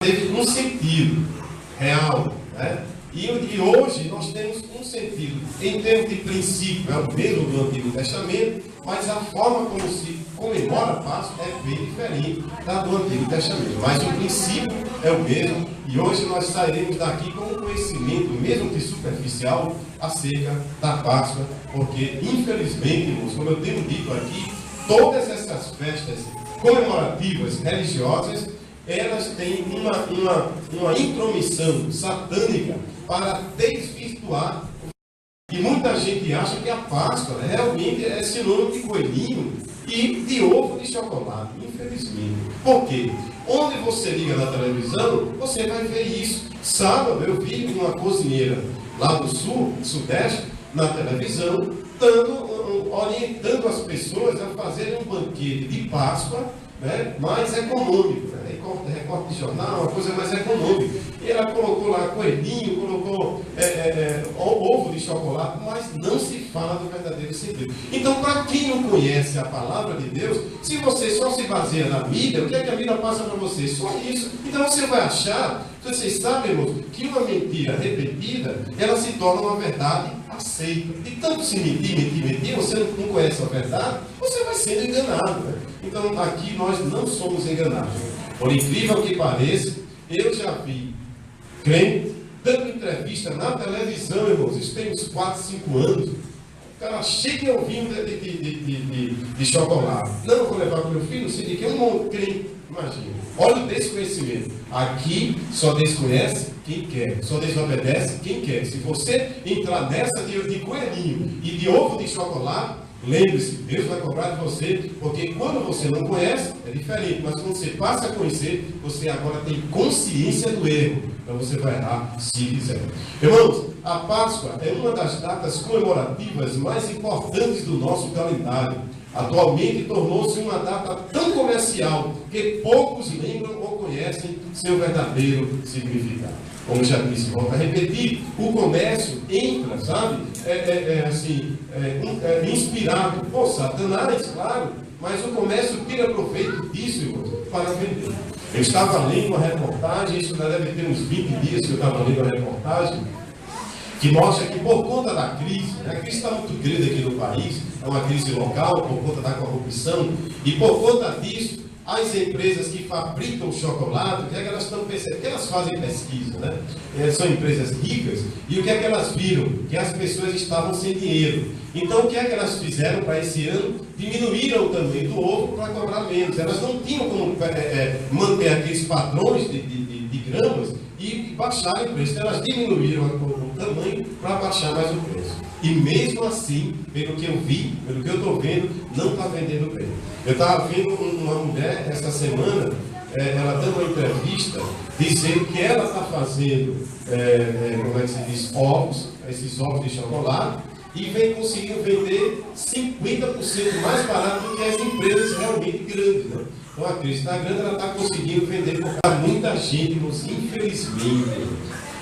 teve um sentido real, né? E hoje nós temos um sentido, em termos de princípio, é o mesmo do Antigo Testamento, mas a forma como se comemora a Páscoa é bem diferente da do Antigo Testamento. Mas o princípio é o mesmo, e hoje nós sairemos daqui com um conhecimento, mesmo que superficial, acerca da Páscoa, porque, infelizmente, irmãos, como eu tenho dito aqui, todas essas festas comemorativas religiosas, elas têm uma intromissão satânica para desvirtuar. E muita gente acha que a Páscoa realmente é sinônimo de coelhinho e de ovo de chocolate, infelizmente. Por quê? Onde você liga na televisão, você vai ver isso. Sábado eu vi uma cozinheira lá do sul, sudeste, na televisão, orientando as pessoas a fazerem um banquete de Páscoa, né, mais econômico, né? Recorte de jornal, uma coisa mais econômica. E ela colocou lá coelhinho, colocou ovo de chocolate, mas não se fala do verdadeiro sentido. Então, para quem não conhece a palavra de Deus, se você só se baseia na mídia, o que é que a mídia passa para você? Só isso. Então você vai achar, vocês sabem, irmãos, que uma mentira repetida, ela se torna uma verdade aceita. De tanto se mentir, você não conhece a verdade, você vai sendo enganado. Né? Então, aqui nós não somos enganados. Por incrível que pareça, eu já vi crente dando entrevista na televisão, irmãos, isso tem uns 4, 5 anos. O cara chega em ovinho de chocolate. Não, vou levar para o meu filho, não sei de que, um monte crente. Imagina, olha o desconhecimento. Aqui só desconhece quem quer, só desobedece quem quer. Se você entrar nessa de coelhinho e de ovo de chocolate, lembre-se, Deus vai cobrar de você, porque quando você não conhece, é diferente, mas quando você passa a conhecer, você agora tem consciência do erro, então você vai errar se quiser. Irmãos, a Páscoa é uma das datas comemorativas mais importantes do nosso calendário. Atualmente tornou-se uma data tão comercial que poucos lembram ou conhecem seu verdadeiro significado. Como já disse, volto a repetir, o comércio entra, sabe, inspirado por Satanás, claro, mas o comércio tira proveito disso, irmãos, para vender. Eu estava lendo uma reportagem, isso já deve ter uns 20 dias que eu estava lendo a reportagem, que mostra que por conta da crise, a crise está muito grande aqui no país, é uma crise local, por conta da corrupção, e por conta disso, as empresas que fabricam chocolate, o que é que elas estão percebendo? Porque elas fazem pesquisa, né? São empresas ricas, e o que é que elas viram? Que as pessoas estavam sem dinheiro. Então, o que é que elas fizeram para esse ano? Diminuíram o tamanho do ovo para cobrar menos. Elas não tinham como manter aqueles padrões de gramas e baixar o preço. Então, elas diminuíram o tamanho para baixar mais o preço. E mesmo assim, pelo que eu vi, pelo que eu estou vendo, não está vendendo bem. Eu estava vendo uma mulher essa semana, ela dando uma entrevista, dizendo que ela está fazendo, como é que se diz, ovos, esses ovos de chocolate, e vem conseguindo vender 50% mais barato do que as empresas realmente grandes. Né? Então a crise está grande, ela está conseguindo vender para muita gente, mas infelizmente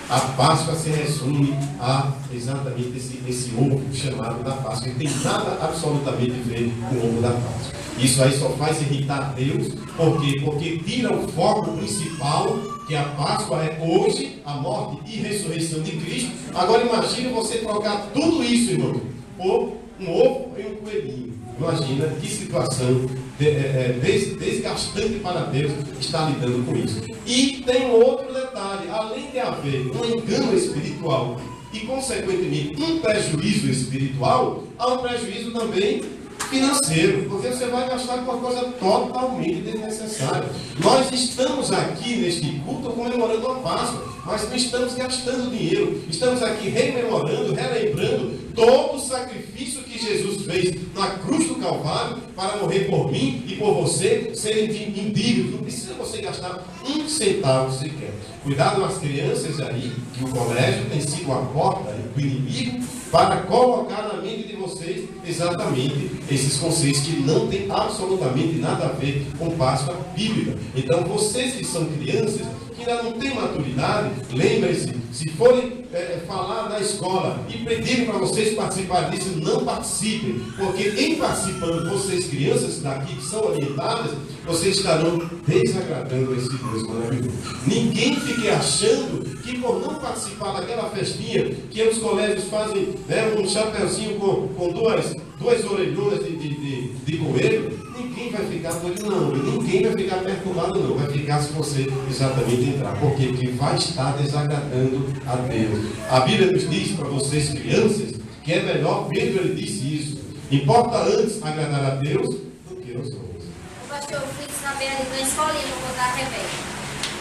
a Páscoa se resume a exatamente esse ovo chamado da Páscoa. Não tem nada absolutamente a ver com o ovo da Páscoa. Isso aí só faz irritar Deus. Por quê? Porque tira o foco principal, que a Páscoa é hoje, a morte e ressurreição de Cristo. Agora imagine você trocar tudo isso, irmão, por um ovo e um coelhinho. Imagina que situação desgastante para Deus está lidando com isso. E tem um outro detalhe, além de haver um engano espiritual e, consequentemente, um prejuízo espiritual, há um prejuízo também financeiro, porque você vai gastar com uma coisa totalmente desnecessária. Nós estamos aqui neste culto comemorando a Páscoa, mas não estamos gastando dinheiro, estamos aqui rememorando, relembrando todo o sacrifício que Jesus fez na cruz do Calvário para morrer por mim e por você, serem indígenas. Não precisa você gastar um centavo sequer. Cuidado com as crianças aí, que o colégio tem sido a porta do inimigo para colocar na mente de vocês exatamente esses conceitos que não têm absolutamente nada a ver com Páscoa bíblica. Então, vocês que são crianças, que ainda não têm maturidade, lembre-se, se forem falar na escola e pedirem para vocês participarem disso, não participem, porque em participando, vocês, crianças daqui que são orientadas, vocês estarão desagradando esse Deus maravilhoso. Ninguém fique achando que por não participar daquela festinha que os colégios fazem, né, um chapeuzinho com duas orelhonas de coelho, ninguém vai ficar doido não, ninguém vai ficar perturbado não, vai ficar se você exatamente entrar. Por quê? Porque vai estar desagradando a Deus. A Bíblia nos diz para vocês, crianças, que é melhor, Pedro ele disse isso, importa antes agradar a Deus do que aos homens. Pastor, eu fui saber ali na escolinha, vou botar a Rebeca.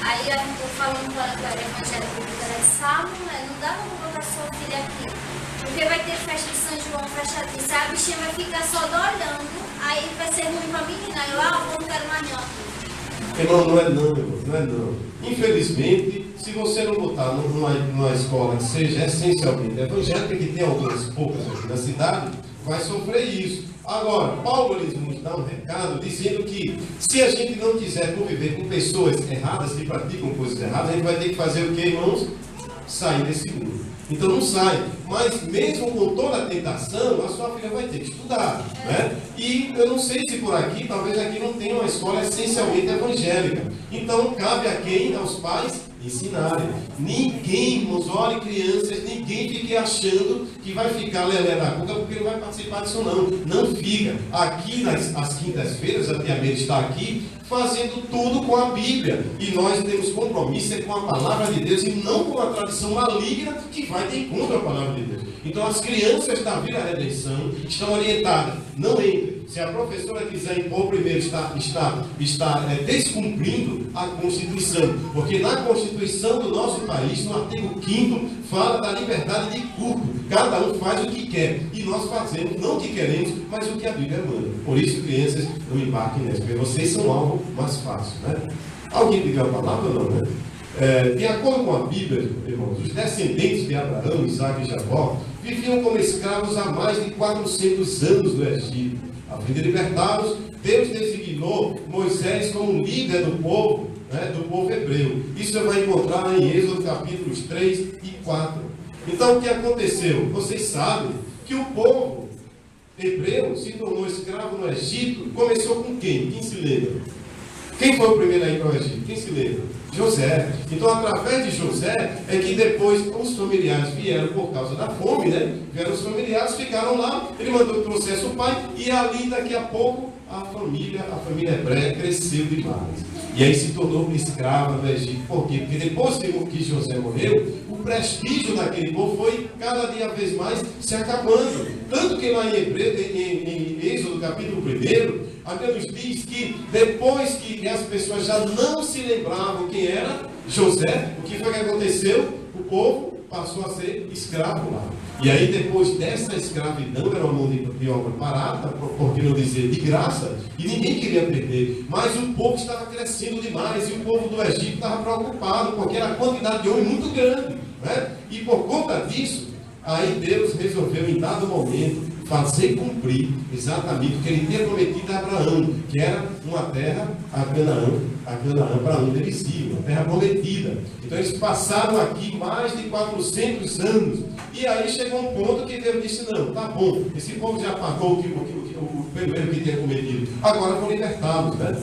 Aí eu estou falando para ela, evangélica, que ela é sábado, né? Não dá para botar sua filha aqui. Porque vai ter festa de São João, festa disso, a bichinha vai ficar só olhando, aí vai ser ruim para a menina. Eu, não quero mais não. Irmão, não é não, irmão, não é não. Infelizmente, se você não botar numa escola que seja essencialmente evangélica, que tem algumas poucas aqui na cidade, vai sofrer isso. Agora, Paulo nos dá um recado dizendo que se a gente não quiser conviver com pessoas erradas, que praticam coisas erradas, a gente vai ter que fazer o que, irmãos? Sair desse mundo. Então não sai, mas mesmo com toda a tentação, a sua filha vai ter que estudar, né? E eu não sei se por aqui, talvez aqui não tenha uma escola essencialmente evangélica. Então cabe a quem? Aos pais ensinarem. Ninguém, irmãos, olhem crianças, ninguém fique achando que vai ficar lelé da cuca porque não vai participar disso não. Não fica. Aqui às quintas-feiras, a tia Meire está aqui, fazendo tudo com a Bíblia. E nós temos compromisso com a palavra de Deus e não com a tradição maligna que vai de encontro à palavra de Deus. Então as crianças da Vila Redenção estão orientadas. Não entrem. Se a professora quiser impor primeiro, está descumprindo a Constituição. Porque na Constituição do nosso país, no artigo 5º, fala da liberdade de culto. Cada um faz o que quer. E nós fazemos, não o que queremos, mas o que a Bíblia manda. Por isso, crianças, não embarquem nessa, porque vocês são algo mais fácil, né? Alguém pediu a palavra ou não, né? De acordo com a Bíblia, irmãos, os descendentes de Abraão, Isaac e Jacó viviam como escravos há mais de 400 anos no Egito. A fim de libertá-los, Deus designou Moisés como líder do povo, né, do povo hebreu. Isso você vai encontrar em Êxodo capítulos 3 e 4. Então o que aconteceu? Vocês sabem que o povo hebreu se tornou escravo no Egito. Começou com quem? Quem se lembra? Quem foi o primeiro a ir para o Egito? Quem se lembra? José. Então, através de José, é que depois os familiares vieram por causa da fome, né? Vieram os familiares, ficaram lá, ele mandou que trouxesse o pai, e ali, daqui a pouco, a família hebreia cresceu demais. E aí se tornou escrava do Egito. Por quê? Porque depois que José morreu, o prestígio daquele povo foi cada dia vez mais se acabando. Tanto que lá em Êxodo capítulo 1, a Bíblia nos diz que depois que as pessoas já não se lembravam quem era José, o que foi que aconteceu? O povo passou a ser escravo lá. E aí depois dessa escravidão, era uma mão de obra barata, por que não dizer de graça, e ninguém queria perder. Mas o povo estava crescendo demais, e o povo do Egito estava preocupado, porque era a quantidade de homem muito grande, né? E por conta disso, aí Deus resolveu em dado momento fazer cumprir exatamente o que ele tinha prometido a Abraão, que era uma terra, a Canaã para onde eles iam, uma terra prometida. Então eles passaram aqui mais de 400 anos, e aí chegou um ponto que Deus disse, não, tá bom, esse povo já pagou o primeiro que tinha cometido, agora vou libertá-los, né?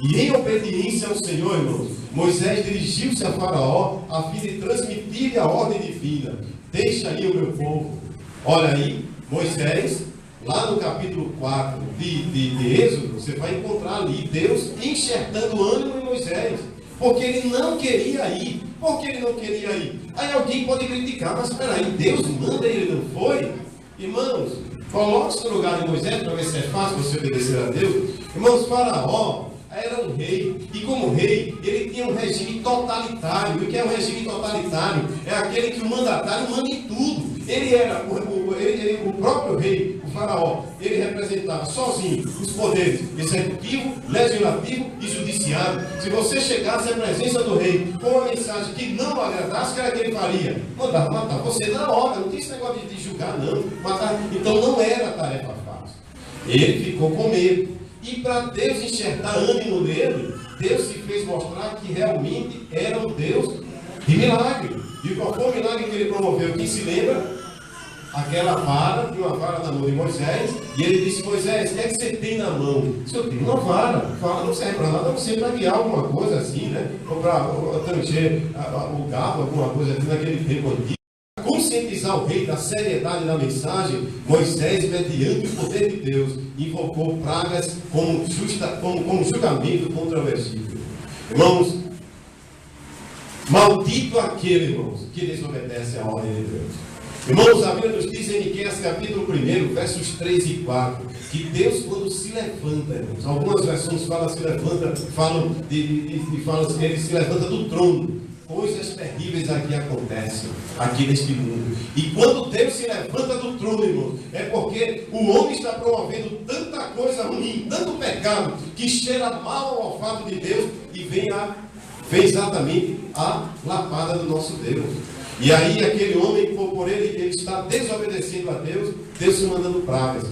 E em obediência ao Senhor, irmãos, Moisés dirigiu-se a Faraó a fim de transmitir a ordem divina. Deixa aí o meu povo. Olha aí, Moisés, lá no capítulo 4 de Êxodo, você vai encontrar ali Deus enxertando ânimo em Moisés, porque ele não queria ir. Por que ele não queria ir? Aí alguém pode criticar, mas espera aí, Deus manda e ele não foi? Irmãos, coloque-se no lugar de Moisés para ver se é fácil você obedecer a Deus. Irmãos, Faraó era um rei, e como rei, ele tinha um regime totalitário. E o que é um regime totalitário? É aquele que o mandatário manda em tudo. Ele era o próprio rei, o faraó, ele representava sozinho os poderes executivo, legislativo e judiciário. Se você chegasse à presença do rei com uma mensagem que não agradasse, o que era que ele faria? Mandava matar você na hora, não tinha esse negócio de julgar não, matar. Então não era tarefa fácil. Ele ficou com medo. E para Deus enxergar ânimo nele, Deus se fez mostrar que realmente era Deus de milagre. E qual foi o milagre que ele promoveu? Quem se lembra? Aquela vara, tinha uma vara na mão de Moisés, e ele disse: Moisés, o que é que você tem na mão? Se eu tenho uma vara, vara não serve para nada, não serve para guiar alguma coisa assim, né? Ou para tanger o gado, alguma coisa assim naquele tempo antigo. Para conscientizar o rei da seriedade da mensagem, Moisés, mediante o poder de Deus, invocou pragas como julgamento contra o Egito. Irmãos, maldito aquele, irmãos, que desobedece à ordem de Deus. Irmãos, a Bíblia nos diz em Miqueias capítulo 1, versos 3 e 4, que Deus, quando se levanta, irmãos, algumas versões falam se levanta, falam que ele se levanta do trono. Coisas terríveis aqui acontecem, aqui neste mundo. E quando Deus se levanta do trono, irmãos, é porque o homem está promovendo tanta coisa ruim, tanto pecado, que cheira mal ao olfato de Deus e vem exatamente a lapada do nosso Deus. E aí aquele homem, por ele está desobedecendo a Deus, Deus se mandando pragas,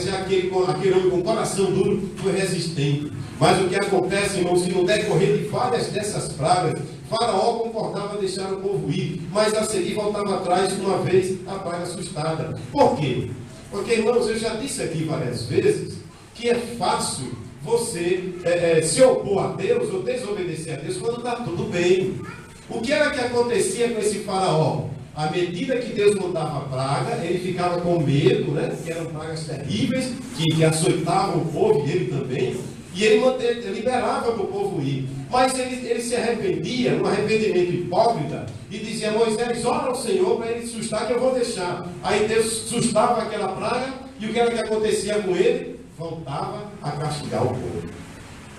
e aquele homem com coração duro foi resistente. Mas o que acontece, irmãos, que no decorrer de várias dessas pragas, Faraó concordava deixar o povo ir, mas a seguir voltava atrás uma vez a praga assustada. Por quê? Porque, irmãos, eu já disse aqui várias vezes que é fácil você se opor a Deus ou desobedecer a Deus quando está tudo bem. O que era que acontecia com esse Faraó? À medida que Deus mandava praga, ele ficava com medo, né? Que eram pragas terríveis, que açoitavam o povo e ele também, e ele liberava para o povo ir. Mas ele se arrependia, um arrependimento hipócrita, e dizia: Moisés, ora ao Senhor para ele sustar que eu vou deixar. Aí Deus sustava aquela praga, e o que era que acontecia com ele? Voltava a castigar o povo.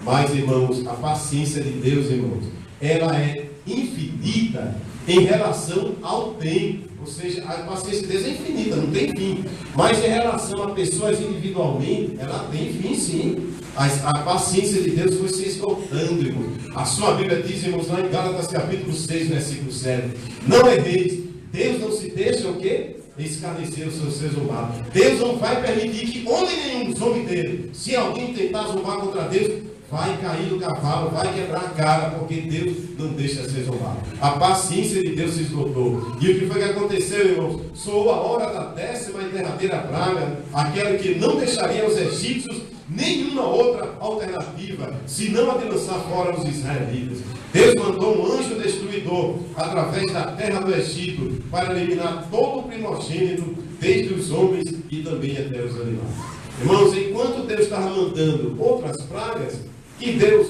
Mas, irmãos, a paciência de Deus, irmãos, ela é infinita em relação ao tempo. Ou seja, a paciência de Deus é infinita, não tem fim. Mas em relação a pessoas individualmente, ela tem fim, sim. A paciência de Deus foi se esgotando, irmão. A sua Bíblia diz, irmãos, lá em Gálatas capítulo 6, versículo 7: não erreis, Deus não se deixa o quê? Escarnecer os seus zombados. Deus não vai permitir que homem nenhum zombe dele. Se alguém tentar zombar contra Deus, vai cair do cavalo, vai quebrar a cara, porque Deus não deixa ser zombado. A paciência de Deus se esgotou. E o que foi que aconteceu, irmãos? Soou a hora da 10ª e derradeira praga, aquela que não deixaria os egípcios nenhuma outra alternativa, senão a de lançar fora os israelitas. Deus mandou um anjo destruidor através da terra do Egito para eliminar todo o primogênito, desde os homens e também até os animais. Irmãos, enquanto Deus estava mandando outras pragas, que Deus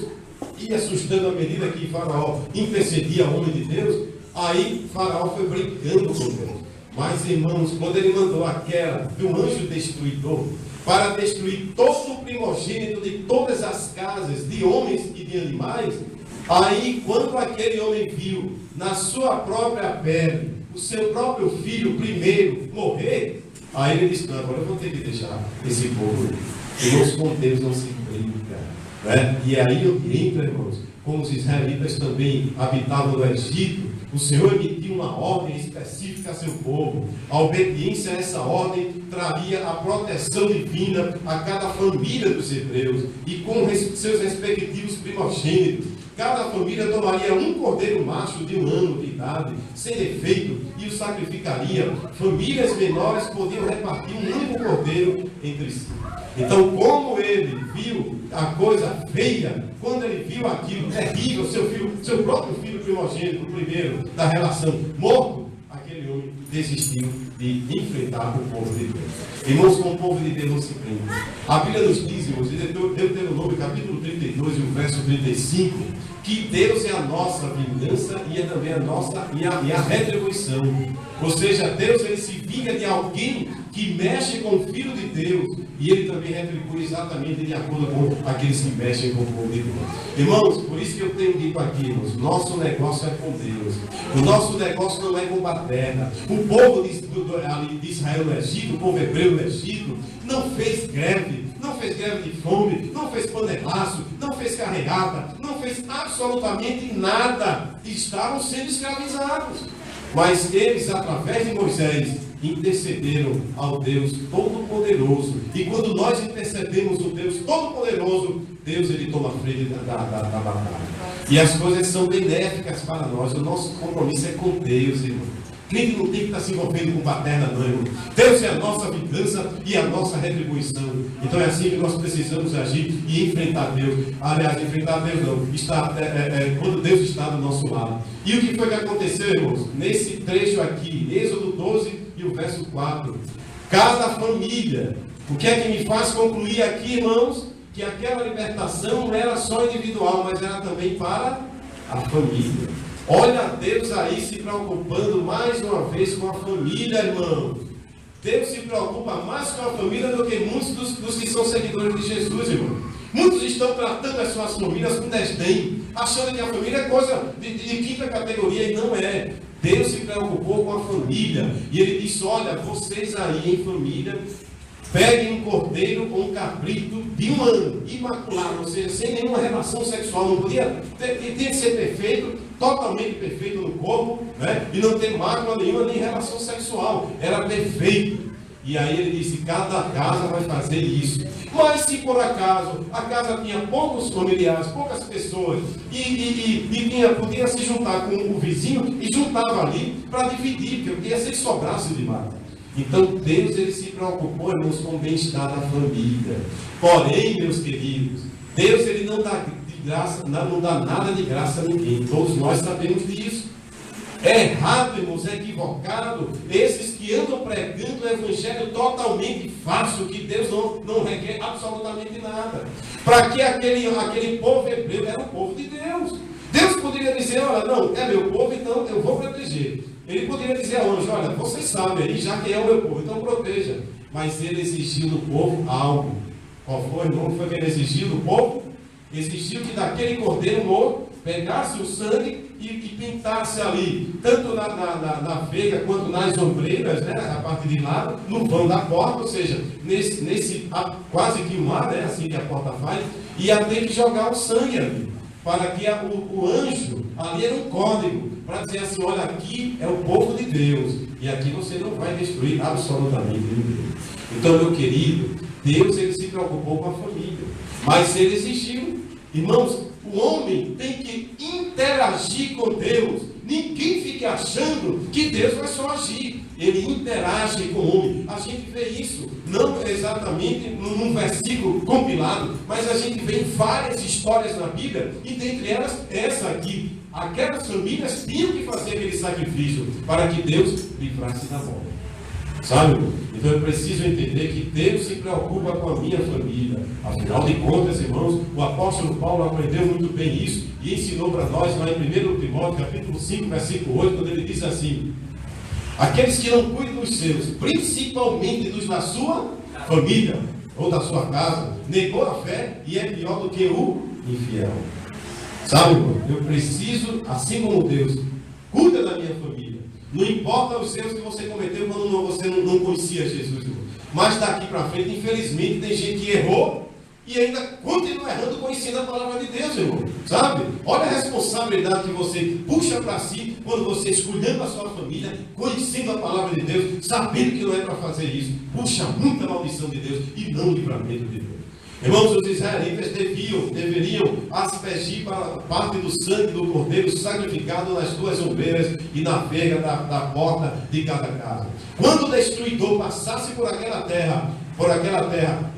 ia assustando à medida que Faraó intercedia o homem de Deus, aí Faraó foi brincando com Deus. Mas, irmãos, quando ele mandou aquela de um anjo destruidor para destruir todo o primogênito de todas as casas, de homens e de animais, aí quando aquele homem viu na sua própria pele o seu próprio filho primeiro morrer, aí ele disse: não, agora eu vou ter que deixar esse povo. Irmãos, com Deus não se brinca, né? E aí entra, irmãos, como os israelitas também habitavam no Egito, o Senhor emitiu uma ordem específica a seu povo. A obediência a essa ordem traria a proteção divina a cada família dos hebreus e com seus respectivos primogênitos. Cada família tomaria um cordeiro macho de 1 ano de idade, sem defeito, e o sacrificaria. Famílias menores podiam repartir um único cordeiro entre si. Então, como ele viu a coisa feia, quando ele viu aquilo terrível, seu próprio filho primogênito, o primeiro da relação, morto, aquele homem desistiu de enfrentar o povo de Deus. Irmãos, com o povo de Deus não se prende. A Bíblia nos diz, irmãos, em Deuteronômio capítulo 32 e o verso 35, que Deus é a nossa vingança e é também a nossa e a retribuição. Ou seja, Deus ele se vinga de alguém que mexe com o Filho de Deus, e ele também retribui exatamente de acordo com aqueles que mexem com o povo de Deus. Irmãos, por isso que eu tenho dito aqui, irmãos, nosso negócio é com Deus. O nosso negócio não é com a terra. O povo de Israel no Egito, o povo hebreu no Egito, não fez greve de fome, não fez panelaço, não fez carreata, não fez absolutamente nada. Estavam sendo escravizados. Mas eles, através de Moisés, intercederam ao Deus Todo-Poderoso. E quando nós intercedemos o Deus Todo-Poderoso, Deus ele toma a frente da batalha. E as coisas são benéficas para nós. O nosso compromisso é com Deus, irmão. Crente não tem que estar se envolvendo com baderna, não, irmão. Deus é a nossa vingança e a nossa retribuição. Então é assim que nós precisamos agir e enfrentar Deus. Aliás, enfrentar Deus não. Quando Deus está do nosso lado. E o que foi que aconteceu, irmãos? Nesse trecho aqui, Êxodo 12 e o verso 4. Cada família. O que é que me faz concluir aqui, irmãos? Que aquela libertação não era só individual, mas era também para a família. Olha Deus aí se preocupando mais uma vez com a família, irmão. Deus se preocupa mais com a família do que muitos dos que são seguidores de Jesus, irmão. Muitos estão tratando as suas famílias com desdém, achando que a família é coisa de quinta categoria, e não é. Deus se preocupou com a família. E Ele disse, olha, vocês aí em família, peguem um cordeiro ou um cabrito de 1 ano, imaculado, ou seja, sem nenhuma relação sexual. Não podia, tinha que ser perfeito, totalmente perfeito no corpo, né? E não ter mácula nenhuma, nem relação sexual. Era perfeito. E aí ele disse, cada casa vai fazer isso. Mas se por acaso a casa tinha poucos familiares, poucas pessoas, podia se juntar com o vizinho e juntava ali para dividir, porque ia ser sobrasse demais. Então Deus ele se preocupou, irmãos, com o bem-estar da família. Porém, meus queridos, Deus ele não dá de graça, não dá nada de graça a ninguém. Todos nós sabemos disso. É errado, irmãos, é equivocado esses que andam pregando o evangelho totalmente falso, que Deus não requer absolutamente nada. Para que aquele povo hebreu era o povo de Deus. Deus poderia dizer, olha, não, é meu povo, então eu vou proteger. Ele poderia dizer ao anjo, olha, vocês sabem aí, já que é o meu povo, então proteja. Mas ele exigiu do povo algo. Qual foi, irmão? Foi que ele exigiu do povo? Exigiu que daquele cordeiro morto, pegasse o sangue e pintasse ali, tanto na veiga quanto nas ombreiras, né, a parte de lado, no vão da porta, ou seja, nesse quase que um ar, né, assim que a porta faz, e ia ter que jogar o sangue ali, para que o anjo, ali era um código, para dizer assim, olha, aqui é o povo de Deus, e aqui você não vai destruir absolutamente ninguém. Então, meu querido, Deus ele se preocupou com a família, mas ele exigiu, irmãos, o homem tem que interagir com Deus. Ninguém fique achando que Deus vai só agir. Ele interage com o homem. A gente vê isso, não exatamente num versículo compilado, mas a gente vê várias histórias na Bíblia, e dentre elas, essa aqui. Aquelas famílias tinham que fazer aquele sacrifício para que Deus livrasse da morte. Sabe? Então eu preciso entender que Deus se preocupa com a minha família. Afinal de contas, irmãos, o apóstolo Paulo aprendeu muito bem isso e ensinou para nós lá em 1 Timóteo, capítulo 5, versículo 8, quando ele diz assim: aqueles que não cuidam dos seus, principalmente dos da sua família ou da sua casa, negou a fé e é pior do que o infiel. Sabe, irmão? Eu preciso, assim como Deus cuida da minha família. Não importa os erros que você cometeu quando você não conhecia Jesus, irmão. Mas daqui para frente, infelizmente, tem gente que errou e ainda continua errando, conhecendo a palavra de Deus, irmão. Sabe? Olha a responsabilidade que você puxa para si quando você escolhendo a sua família, conhecendo a palavra de Deus, sabendo que não é para fazer isso. Puxa muita maldição de Deus e não livramento de Deus. Irmãos, os israelitas deveriam aspergir parte do sangue do cordeiro sacrificado nas duas ombreiras e na veiga da porta de cada casa. Quando o destruidor passasse por aquela terra,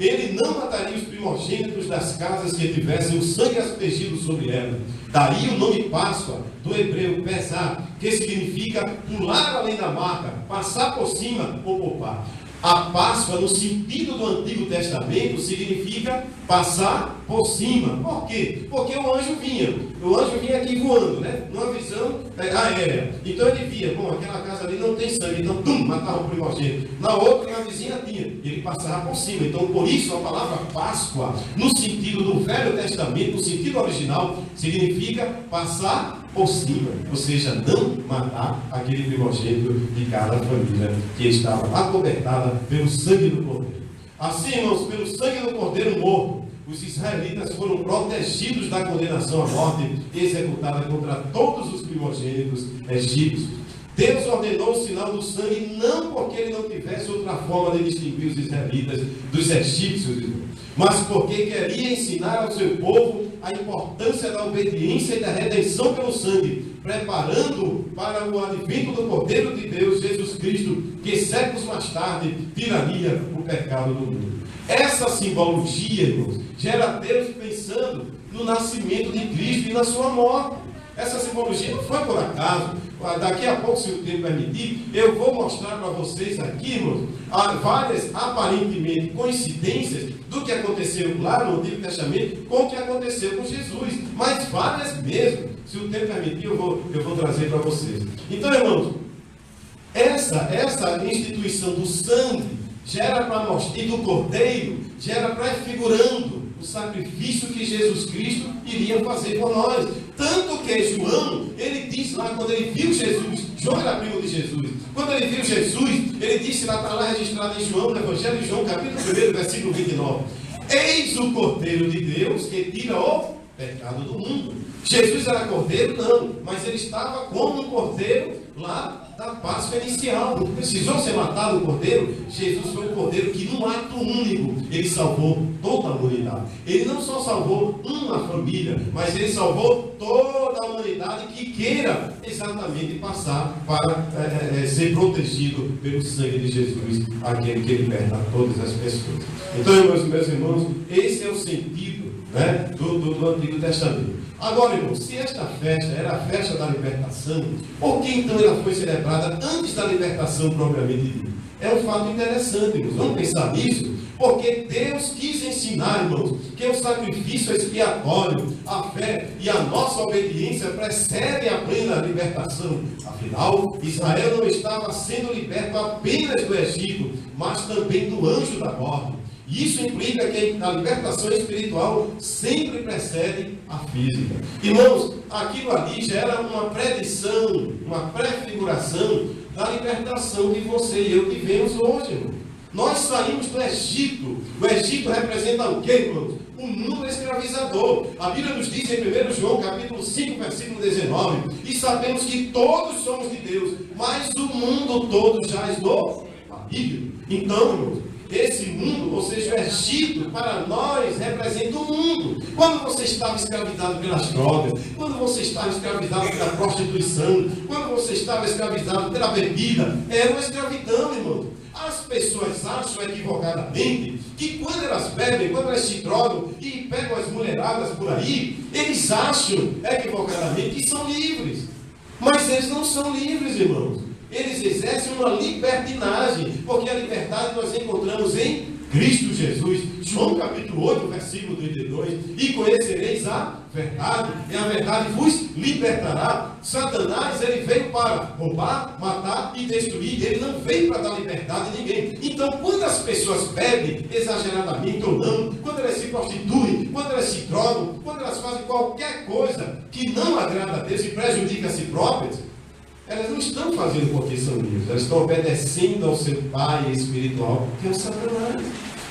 ele não mataria os primogênitos das casas que tivessem o sangue aspergido sobre elas. Daí o nome Páscoa, do hebreu pesar, que significa pular além da marca, passar por cima ou poupar. A Páscoa, no sentido do Antigo Testamento, significa passar por cima. Por quê? Porque o anjo vinha aqui voando, né? Numa visão aérea. Então ele via, bom, aquela casa ali não tem sangue, então matava o primogênito. Na outra, na vizinha tinha, ele passava por cima. Então, por isso, a palavra Páscoa, no sentido do Velho Testamento, no sentido original, significa passar por cima, ou seja, não matar aquele primogênito de cada família que estava acobertada pelo sangue do cordeiro. Assim, irmãos, pelo sangue do cordeiro morto, os israelitas foram protegidos da condenação à morte executada contra todos os primogênitos egípcios. Deus ordenou o sinal do sangue não porque ele não tivesse outra forma de distinguir os israelitas dos egípcios, mas porque queria ensinar ao seu povo a importância da obediência e da redenção pelo sangue, preparando para o advento do Cordeiro de Deus, Jesus Cristo, que séculos mais tarde tiraria o pecado do mundo. Essa simbologia, irmãos, gera Deus pensando no nascimento de Cristo e na sua morte. Essa simbologia não foi por acaso. Daqui a pouco, se o tempo permitir, eu vou mostrar para vocês aqui, irmãos, várias aparentemente coincidências do que aconteceu lá no Antigo Testamento com o que aconteceu com Jesus, mas várias mesmo. Se o tempo permitir, eu vou trazer para vocês. Então, irmãos, essa instituição do sangue gera para mostrar, e do cordeiro, gera prefigurando o sacrifício que Jesus Cristo iria fazer por nós. Tanto que João, ele diz lá, quando ele viu Jesus, João era primo de Jesus, quando ele viu Jesus, ele disse lá, está lá registrado em João, no Evangelho de João, capítulo 1, versículo 29, eis o Cordeiro de Deus que tira o pecado do mundo. Jesus era cordeiro? Não, mas ele estava como um cordeiro lá da Páscoa inicial. Não precisou ser matado o cordeiro. Jesus foi um cordeiro que, num ato único, ele salvou toda a humanidade. Ele não só salvou uma família, mas ele salvou toda a humanidade que queira exatamente passar para ser protegido pelo sangue de Jesus, aquele que liberta todas as pessoas. Então, meus irmãos, esse é o sentido, né, do Antigo Testamento. Agora, irmãos, se esta festa era a festa da libertação, por que então ela foi celebrada antes da libertação propriamente dita? É um fato interessante, irmãos. Vamos pensar nisso? Porque Deus quis ensinar, irmãos, que o sacrifício expiatório, a fé e a nossa obediência precedem a plena libertação. Afinal, Israel não estava sendo liberto apenas do Egito, mas também do anjo da morte. Isso implica que a libertação espiritual sempre precede a física. Irmãos, aquilo ali gera uma predição, uma prefiguração da libertação que você e eu vivemos hoje, irmão. Nós saímos do Egito. O Egito representa o quê, irmãos? O mundo escravizador. A Bíblia nos diz em 1 João, capítulo 5, versículo 19, e sabemos que todos somos de Deus, mas o mundo todo jaz no maligno. Então, irmãos, esse mundo, ou seja, o Egito, para nós representa o mundo. Quando você estava escravizado pelas drogas, quando você estava escravizado pela prostituição, quando você estava escravizado pela bebida, era uma escravidão, irmão. As pessoas acham equivocadamente que quando elas bebem, quando elas se drogam e pegam as mulheradas por aí, eles acham equivocadamente que são livres. Mas eles não são livres, irmãos. Eles exercem uma libertinagem, porque a liberdade nós encontramos em Cristo Jesus. João capítulo 8, versículo 32, e conhecereis a verdade, e a verdade vos libertará. Satanás, ele veio para roubar, matar e destruir, ele não veio para dar liberdade a ninguém. Então, quando as pessoas bebem, exageradamente ou não, quando elas se prostituem, quando elas se drogam, quando elas fazem qualquer coisa que não agrada a Deus e prejudica a si próprias, elas não estão fazendo porque são livres, elas estão obedecendo ao seu pai espiritual, que é o Satanás.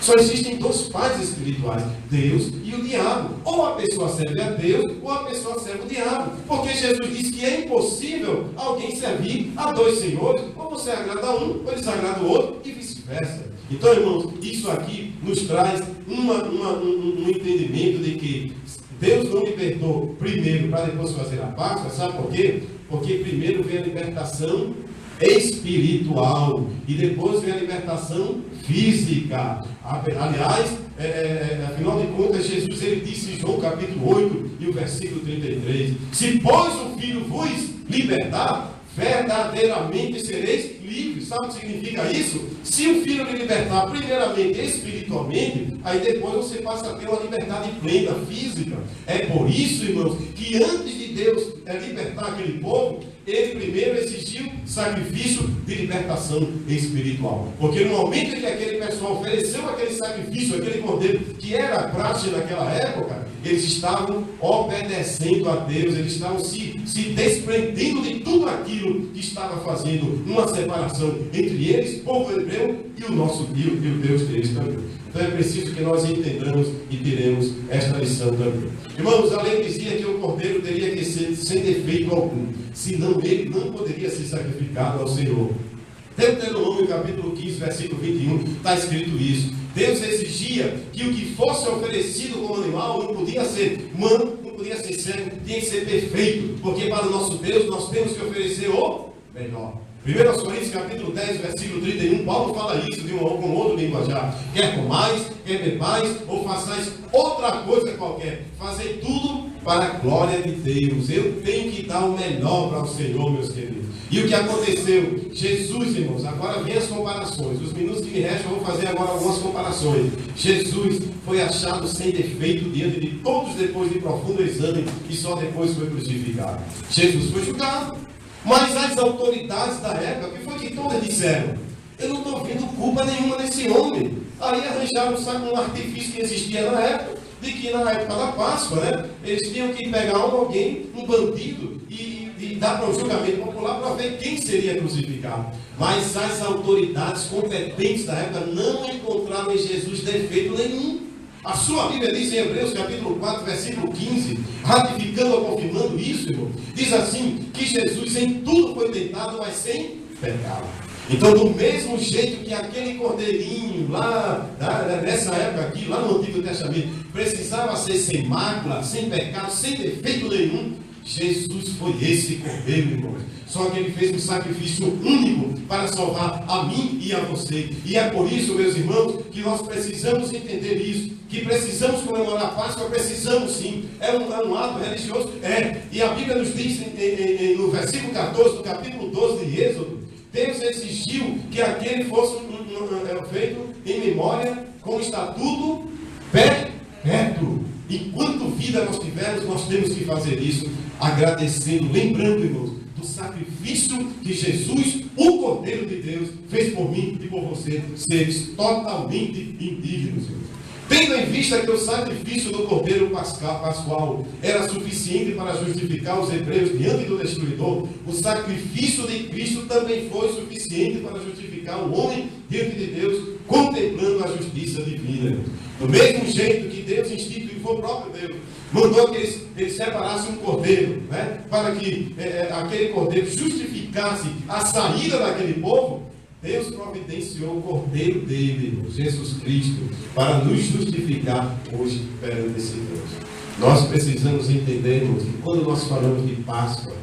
Só existem dois pais espirituais, Deus e o diabo. Ou a pessoa serve a Deus, ou a pessoa serve o diabo. Porque Jesus disse que é impossível alguém servir a dois senhores, ou você agrada a um, ou desagrada o outro, e vice-versa. Então, irmãos, isso aqui nos traz um entendimento de que Deus não libertou primeiro para depois fazer a Páscoa. Sabe por quê? Porque primeiro vem a libertação espiritual e depois vem a libertação física. Aliás, afinal de contas, Jesus ele disse em João capítulo 8 e o versículo 33: se pois o Filho vos libertar, verdadeiramente sereis livres. Sabe o que significa isso? Se o Filho lhe libertar primeiramente espiritualmente, aí depois você passa a ter uma liberdade plena física. É por isso, irmãos, que antes de Deus libertar aquele povo, ele primeiro exigiu sacrifício de libertação espiritual. Porque no momento em que aquele pessoal ofereceu aquele sacrifício, aquele cordeiro, que era a prática naquela época, eles estavam obedecendo a Deus, eles estavam se desprendendo de tudo aquilo que estava fazendo uma separação entre eles, povo hebreu, e o Deus deles também. Então é preciso que nós entendamos e teremos esta lição também. Irmãos, a lei dizia que o cordeiro teria que ser sem defeito algum, senão ele não poderia ser sacrificado ao Senhor. Deuteronômio capítulo 15, versículo 21, está escrito isso, Deus exigia que o que fosse oferecido como animal não podia ser humano, não podia ser cego, tinha que ser perfeito, porque para o nosso Deus nós temos que oferecer o melhor. 1 Coríntios capítulo 10, versículo 31, Paulo fala isso de um ou com outro linguajar. Quer comais, quer bebais, ou façais outra coisa qualquer, fazei tudo para a glória de Deus. Eu tenho que dar o melhor para o Senhor, meus queridos. E o que aconteceu? Jesus, irmãos, agora vem as comparações. Os minutos que me restam, eu vou fazer agora algumas comparações. Jesus foi achado sem defeito diante de todos depois de profundo exame e só depois foi crucificado. Jesus foi julgado. Mas as autoridades da época, o que foi que todas disseram? Eu não estou vendo culpa nenhuma nesse homem. Aí arranjaram, sabe, um artifício que existia na época, de que na época da Páscoa, né, eles tinham que pegar alguém, um bandido, e dar para o julgamento popular para ver quem seria crucificado. Mas as autoridades competentes da época não encontraram em Jesus defeito nenhum. A sua Bíblia diz em Hebreus capítulo 4, versículo 15, ratificando ou confirmando isso, irmão, diz assim, que Jesus em tudo foi tentado, mas sem pecado. Então, do mesmo jeito que aquele cordeirinho lá, nessa época aqui, lá no Antigo Testamento, precisava ser sem mácula, sem pecado, sem defeito nenhum, Jesus foi esse cordeiro, irmãos. Só que ele fez um sacrifício único para salvar a mim e a você. E é por isso, meus irmãos, que nós precisamos entender isso. Que precisamos comemorar a Páscoa, precisamos sim. É um ato religioso? É. E a Bíblia nos diz no versículo 14, do capítulo 12 de Êxodo, Deus exigiu que aquele fosse feito em memória com estatuto perpétuo. Enquanto vida nós tivermos, nós temos que fazer isso, agradecendo, lembrando, irmãos, do sacrifício que Jesus, o Cordeiro de Deus, fez por mim e por você, seres totalmente indignos, irmãos. Tendo em vista que o sacrifício do Cordeiro Pascual era suficiente para justificar os hebreus diante do destruidor, o sacrifício de Cristo também foi suficiente para justificar o homem diante de Deus, contemplando a justiça divina. Do mesmo jeito que Deus instituiu, foi o próprio Deus, mandou que eles separassem um cordeiro, né, para que aquele cordeiro justificasse a saída daquele povo. Deus providenciou o cordeiro dele, Jesus Cristo, para nos justificar hoje perante esse Deus. Nós precisamos entender, irmãos, que quando nós falamos de Páscoa,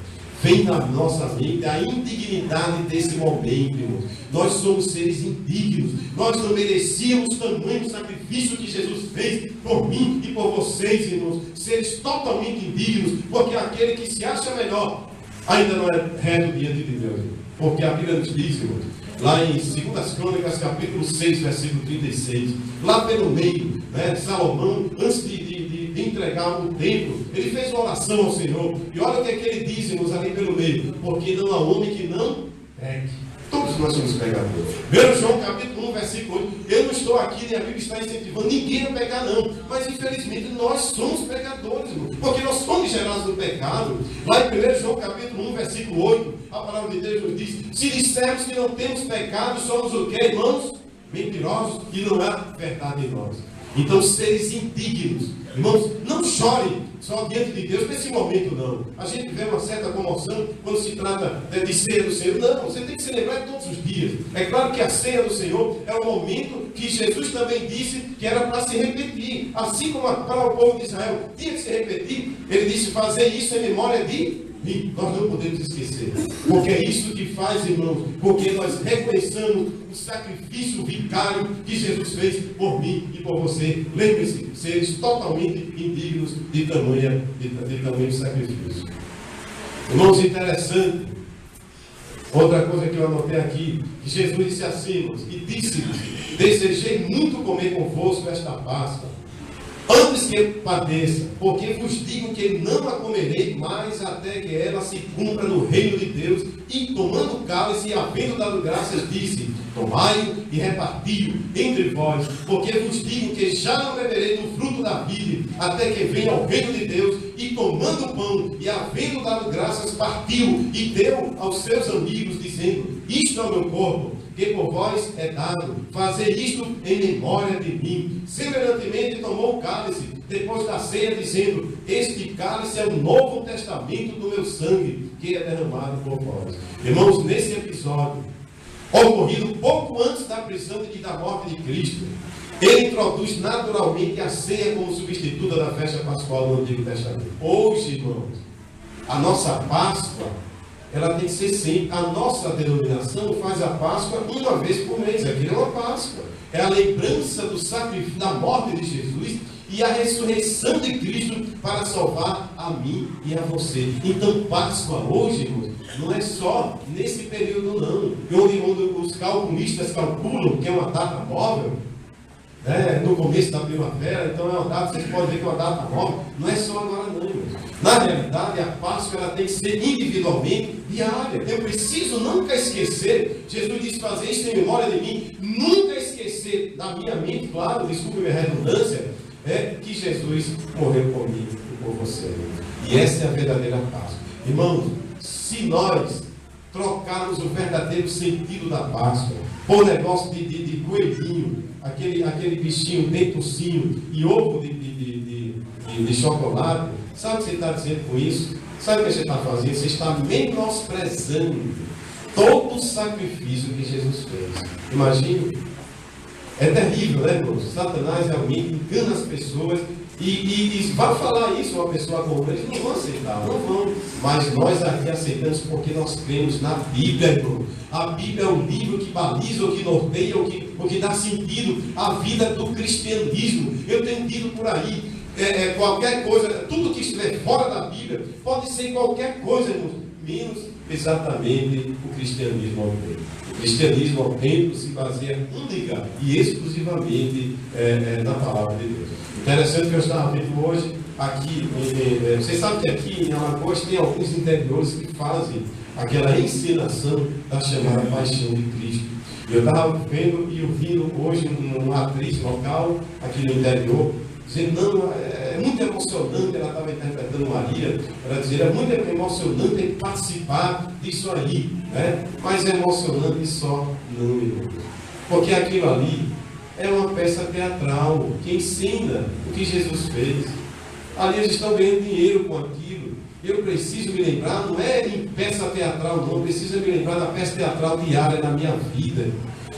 vem na nossa mente a indignidade desse momento, irmãos. Nós somos seres indignos, nós não merecíamos tamanho sacrifício que Jesus fez por mim e por vocês, irmãos, seres totalmente indignos, porque aquele que se acha melhor ainda não é reto diante de Deus, porque a Bíblia nos diz, irmãos, lá em 2 Crônicas, capítulo 6, versículo 36, lá pelo meio, né, Salomão, antes de entregar o templo, ele fez uma oração ao Senhor, e olha o que é que ele diz, irmãos, ali pelo meio, porque não há homem que não peque. Todos nós somos pecadores. 1 João capítulo 1, versículo 8, eu não estou aqui, nem a Bíblia está incentivando ninguém a pecar não, mas infelizmente nós somos pecadores, irmão, porque nós somos gerados no pecado. Lá em 1 João capítulo 1, versículo 8, a palavra de Deus nos diz, se dissermos que não temos pecado, somos o que, irmãos? Mentirosos, e não há verdade em nós. Então, seres indignos, irmãos, não chorem só diante de Deus nesse momento, não. A gente vê uma certa comoção quando se trata de ceia do Senhor. Não, você tem que se lembrar de todos os dias. É claro que a ceia do Senhor é um momento que Jesus também disse que era para se repetir. Assim como para o povo de Israel tinha que se repetir, ele disse fazer isso em memória de mim. Nós não podemos esquecer, porque é isso que faz, irmãos, porque nós reconhecemos o sacrifício vicário que Jesus fez por mim e por você. Lembre-se, seres totalmente indignos de tamanho sacrifício. Irmãos, interessante, outra coisa que eu anotei aqui, que Jesus disse assim, irmãos, e disse-lhes, desejei muito comer convosco esta Páscoa, antes que padeça, porque vos digo que não a comerei mais até que ela se cumpra no reino de Deus. E tomando o cálice e havendo dado graças, disse, tomai-o e reparti-o entre vós, porque vos digo que já não beberei do fruto da vide, até que venha o reino de Deus. E tomando o pão e havendo dado graças, partiu e deu aos seus amigos, dizendo, isto é o meu corpo, que por vós é dado, fazer isto em memória de mim. Semelhantemente tomou o cálice, depois da ceia, dizendo, este cálice é o novo testamento do meu sangue, que é derramado por vós. Irmãos, nesse episódio, ocorrido pouco antes da prisão e da morte de Cristo, Ele introduz naturalmente a ceia como substituta da festa pascual no Antigo Testamento. Hoje, irmãos, a nossa Páscoa, ela tem que ser sempre. A nossa denominação faz a Páscoa uma vez por mês. Aquilo é uma Páscoa. É a lembrança do sacrifício, da morte de Jesus e a ressurreição de Cristo para salvar a mim e a você. Então, Páscoa hoje, irmãos, não é só nesse período não. Onde os calculistas calculam que é uma data móvel, no começo da primavera, então é uma data, vocês podem ver que é uma data móvel. Não é só agora não, irmãos. Na realidade, a Páscoa ela tem que ser individualmente diária. Eu preciso nunca esquecer. Jesus disse: fazer isso em memória de mim. Nunca esquecer da minha mente, claro, desculpe minha redundância, que Jesus morreu por mim e por você. E essa é a verdadeira Páscoa. Irmãos, se nós trocarmos o verdadeiro sentido da Páscoa por negócio de coelhinho, aquele bichinho dentucinho e ovo de chocolate, sabe o que você está dizendo com isso? Sabe o que você está fazendo? Você está menosprezando todo o sacrifício que Jesus fez. Imagine. É terrível, né, irmãos? Satanás realmente engana as pessoas e vai falar isso a uma pessoa comum. Eles não vão aceitar, não vão. Mas nós aqui aceitamos porque nós cremos na Bíblia, irmão. A Bíblia é o livro que baliza, o que norteia, o que dá sentido à vida do cristianismo. Eu tenho dito por aí, qualquer coisa, tudo que estiver fora da Bíblia, pode ser qualquer coisa, irmãos, menos exatamente o cristianismo autêntico. O cristianismo autêntico se baseia única e exclusivamente na palavra de Deus. Interessante que eu estava vendo hoje aqui, vocês sabem que aqui em Alagoas tem alguns interiores que fazem aquela encenação da chamada Paixão de Cristo. Eu estava vendo e ouvindo hoje uma atriz local aqui no interior dizendo: não, é muito emocionante. Ela estava interpretando Maria, ela dizia: é muito emocionante participar disso aí, né? Mas é emocionante só não, irmão. Porque aquilo ali é uma peça teatral que ensina o que Jesus fez. Ali eles estão ganhando dinheiro com aquilo. Eu preciso me lembrar, não é em peça teatral não, eu preciso me lembrar da peça teatral diária na minha vida.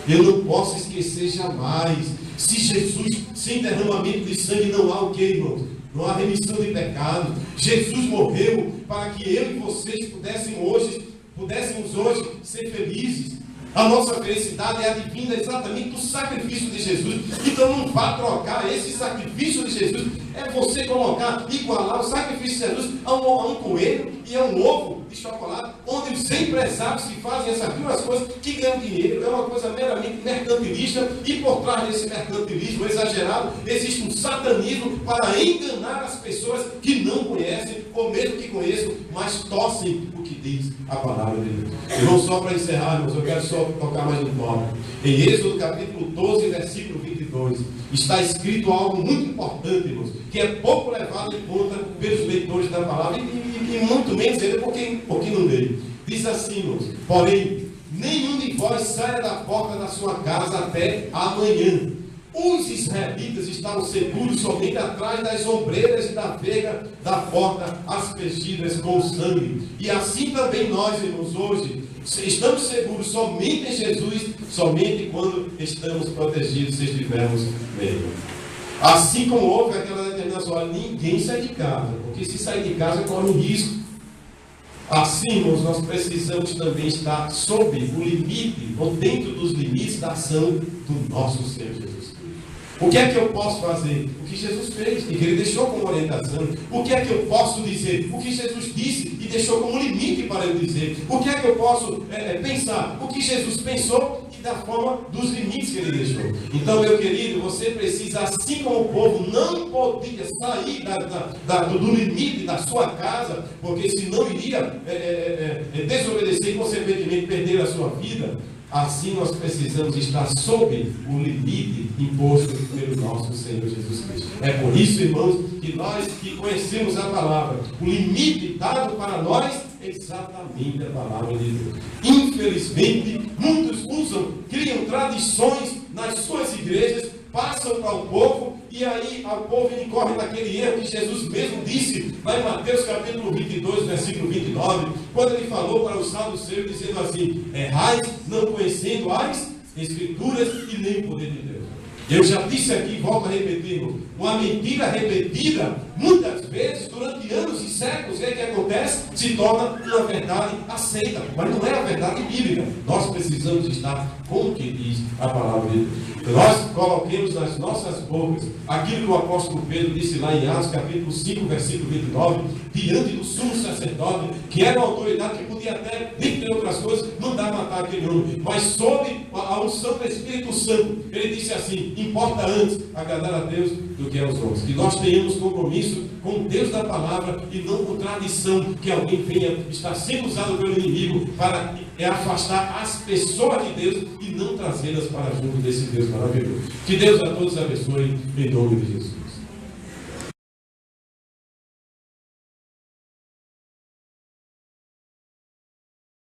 Eu não posso esquecer jamais. Se Jesus, sem derramamento de sangue, não há o que, irmãos? Não há remissão de pecados. Jesus morreu para que eu e vocês pudéssemos hoje ser felizes. A nossa felicidade é advinda exatamente do sacrifício de Jesus. Então não vá trocar esse sacrifício de Jesus. É você colocar, igualar o sacrifício de Jesus a um coelho e a um ovo de chocolate, onde os empresários que fazem essas duas coisas, que ganham dinheiro, é uma coisa meramente mercantilista, e por trás desse mercantilismo exagerado, existe um satanismo para enganar as pessoas que não conhecem, ou mesmo que conheçam, mas torcem o que diz a palavra de Deus. Irmão, só para encerrar, irmãos, eu quero só tocar mais um ponto. Em Êxodo capítulo 12, versículo 22, está escrito algo muito importante, irmãos, que é pouco levado em conta pelos leitores da palavra, e muito menos ainda porque não leio. Diz assim, irmãos: porém, nenhum de vós saia da porta da sua casa até amanhã. Os israelitas estavam seguros somente atrás das ombreiras e da verga da porta, aspergidas com sangue. E assim também nós, irmãos, hoje estamos seguros somente em Jesus, somente quando estamos protegidos, se estivermos nele. Assim como houve aquela determinação: olha, ninguém sai de casa, porque se sair de casa corre um risco. Assim, irmãos, nós precisamos também estar sob o limite, ou dentro dos limites da ação do nosso Senhor Jesus Cristo. O que é que eu posso fazer? O que Jesus fez e que Ele deixou como orientação. O que é que eu posso dizer? O que Jesus disse e deixou como limite para eu dizer. O que é que eu posso pensar? O que Jesus pensou e da forma dos limites que Ele deixou. Então, meu querido, você precisa, assim como o povo não podia sair do limite da sua casa, porque senão iria desobedecer e, consequentemente, perder a sua vida. Assim nós precisamos estar sob o limite imposto pelo nosso Senhor Jesus Cristo. É por isso, irmãos, que nós que conhecemos a palavra, o limite dado para nós é exatamente a palavra de Deus. Infelizmente, muitos criam tradições nas suas igrejas, passam para o povo, e aí o povo incorre naquele erro que Jesus mesmo disse, lá em Mateus capítulo 22, versículo 29, quando Ele falou para os saduceus, dizendo assim: errais não conhecendo as Escrituras e nem o poder de Deus. Eu já disse aqui, volto a repetir, uma mentira repetida, muitas vezes, durante anos e séculos, o que acontece? Se torna uma verdade aceita, mas não é a verdade bíblica. Nós precisamos estar com o que diz a palavra de Deus. Nós coloquemos nas nossas bocas aquilo que o apóstolo Pedro disse lá em Atos, capítulo 5, versículo 29, diante do sumo sacerdote, que era uma autoridade que podia até, entre outras coisas, mandar matar aquele homem, mas sob a unção do Espírito Santo, ele disse assim: importa antes agradar a Deus do que aos homens. Que nós tenhamos compromisso com Deus da palavra e não com tradição, que alguém venha estar sendo usado pelo inimigo para afastar as pessoas de Deus e não trazê-las para junto desse Deus maravilhoso. Que Deus a todos abençoe em nome de Jesus.